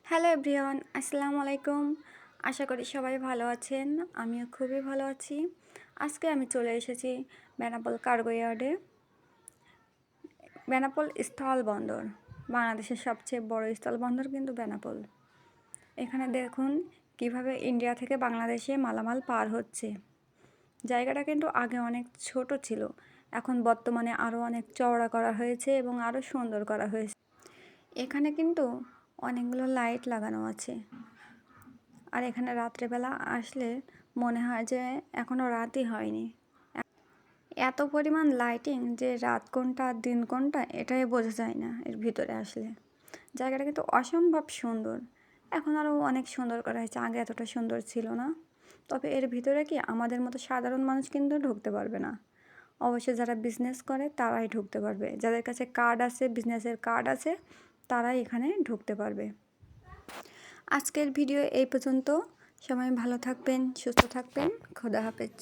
Hello everyone, আসসালামু আলাইকুম। আশা করি সবাই ভালো আছেন। আমিও খুবই ভালো আছি। আজকে আমি চলে এসেছি বেনাপোল কার্গো ইয়ার্ডে। বেনাপোল স্থলবন্দর, বাংলাদেশের সবচেয়ে বড় স্থলবন্দর কিন্তু বেনাপোল। এখানে দেখুন কিভাবে ইন্ডিয়া থেকে বাংলাদেশে মালামাল পার হচ্ছে। জায়গাটা কিন্তু আগে অনেক ছোট ছিল, এখন বর্তমানে আরও অনেক চওড়া করা হয়েছে এবং আরও সুন্দর করা হয়েছে। এখানে কিন্তু অনেকগুলো লাইট লাগানো আছে, আর এখানে রাত্রেবেলা আসলে মনে হয় যে এখনও রাতই হয়নি। এত পরিমাণ লাইটিং যে রাত কোনটা দিন কোনটা এটাই বোঝা যায় না এর ভিতরে আসলে। জায়গাটা কিন্তু অসম্ভব সুন্দর, এখন আরও অনেক সুন্দর করা হয়েছে, আগে এতটা সুন্দর ছিল না। তবে এর ভিতরে কি আমাদের মতো সাধারণ মানুষ কিন্তু ঢুকতে পারবে না। অবশ্যই যারা বিজনেস করে তারাই ঢুকতে পারবে, যাদের কাছে কার্ড আছে, বিজনেসের কার্ড আছে, তারাই এখানে ঢুকতে পারবে। আজকের ভিডিও এই পর্যন্ত। সবাই ভালো থাকবেন, সুস্থ থাকবেন। খোদা হাফেজ।